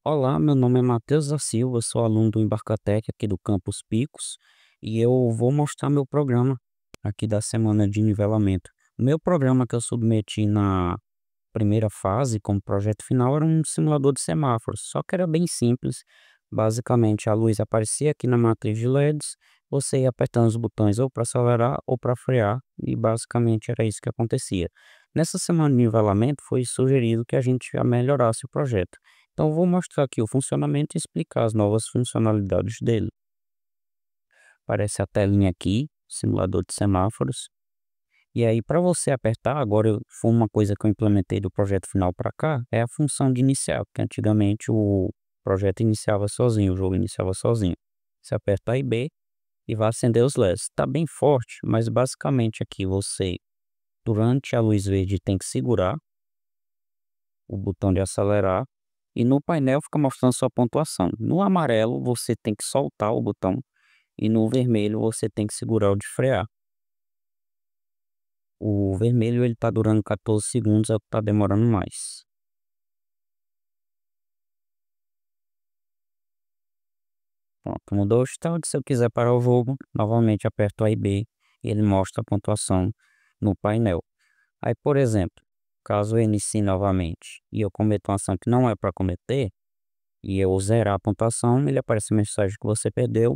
Olá, meu nome é Matheus da Silva, sou aluno do Embarcatec aqui do Campus Picos e eu vou mostrar meu programa aqui da semana de nivelamento. O meu programa que eu submeti na primeira fase como projeto final era um simulador de semáforos, só que era bem simples. Basicamente, a luz aparecia aqui na matriz de LEDs, você ia apertando os botões ou para acelerar ou para frear, e basicamente era isso que acontecia. Nessa semana de nivelamento, foi sugerido que a gente já melhorasse o projeto. Então, eu vou mostrar aqui o funcionamento e explicar as novas funcionalidades dele. Aparece a telinha aqui, simulador de semáforos. E aí, para você apertar, agora foi uma coisa que eu implementei do projeto final para cá, é a função de iniciar, porque antigamente o projeto iniciava sozinho, o jogo iniciava sozinho. Você aperta A e B e vai acender os LEDs. Está bem forte, mas basicamente aqui você, durante a luz verde, tem que segurar o botão de acelerar e no painel fica mostrando sua pontuação. No amarelo, você tem que soltar o botão e no vermelho você tem que segurar o de frear. O vermelho ele tá durando 14 segundos, é o que tá demorando mais. Pronto, mudou o estado. Se eu quiser parar o jogo, novamente aperto A e B e ele mostra a pontuação no painel. Aí, por exemplo, caso eu inicie novamente e eu cometa uma ação que não é para cometer, e eu zerar a pontuação, ele aparece a mensagem que você perdeu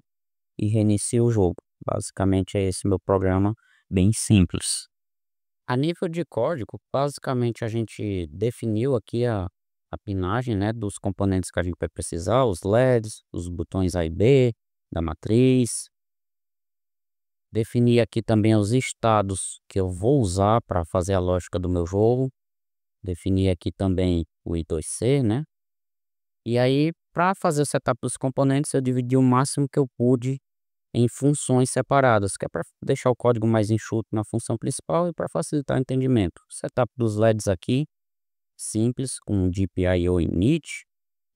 e reinicia o jogo. Basicamente é esse meu programa, bem simples. A nível de código, basicamente a gente definiu aqui a pinagem, né, dos componentes que a gente vai precisar, os LEDs, os botões A e B da matriz. Defini aqui também os estados que eu vou usar para fazer a lógica do meu jogo. Defini aqui também o I2C, né? E aí, para fazer o setup dos componentes, eu dividi o máximo que eu pude em funções separadas, que é para deixar o código mais enxuto na função principal e para facilitar o entendimento. Setup dos LEDs aqui, simples, com GPIO init,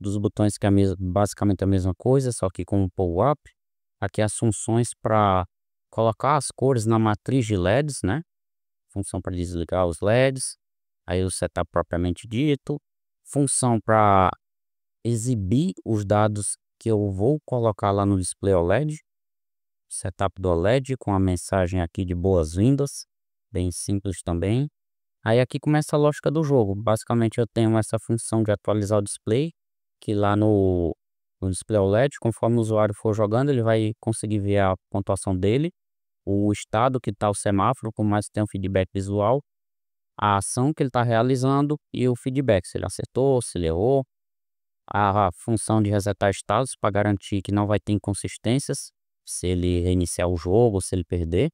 dos botões que é basicamente a mesma coisa, só que com um pull-up. Aqui as funções para colocar as cores na matriz de LEDs, né? Função para desligar os LEDs, aí o setup propriamente dito, função para exibir os dados que eu vou colocar lá no display OLED, setup do OLED com a mensagem aqui de boas-vindas, bem simples também. Aí aqui começa a lógica do jogo. Basicamente eu tenho essa função de atualizar o display, que lá no display OLED, conforme o usuário for jogando, ele vai conseguir ver a pontuação dele, o estado que está o semáforo, como mais tem um feedback visual, a ação que ele está realizando e o feedback, se ele acertou, se ele errou. A função de resetar estados para garantir que não vai ter inconsistências, se ele reiniciar o jogo, se ele perder.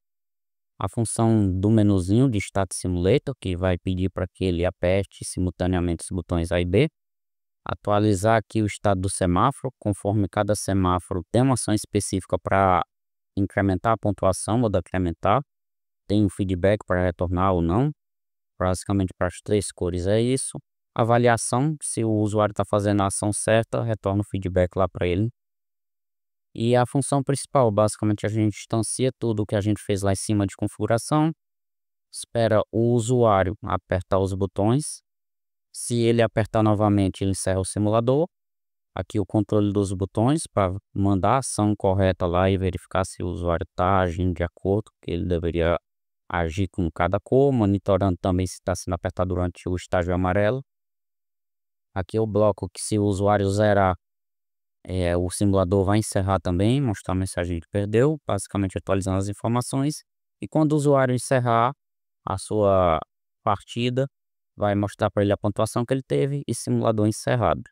A função do menuzinho de Stat Simulator, que vai pedir para que ele aperte simultaneamente os botões A e B. Atualizar aqui o estado do semáforo, conforme cada semáforo tem uma ação específica para incrementar a pontuação ou decrementar. Tem um feedback para retornar ou não. Basicamente para as três cores é isso. Avaliação, se o usuário está fazendo a ação certa, retorna o feedback lá para ele. E a função principal, basicamente a gente instancia tudo o que a gente fez lá em cima de configuração, espera o usuário apertar os botões. Se ele apertar novamente, ele encerra o simulador. Aqui o controle dos botões para mandar a ação correta lá e verificar se o usuário está agindo de acordo com que ele deveria agir com cada cor, monitorando também se está sendo apertado durante o estágio amarelo. Aqui é o bloco que, se o usuário zerar, o simulador vai encerrar também, mostrar a mensagem que perdeu, basicamente atualizando as informações. E quando o usuário encerrar a sua partida, vai mostrar para ele a pontuação que ele teve e simulador encerrado.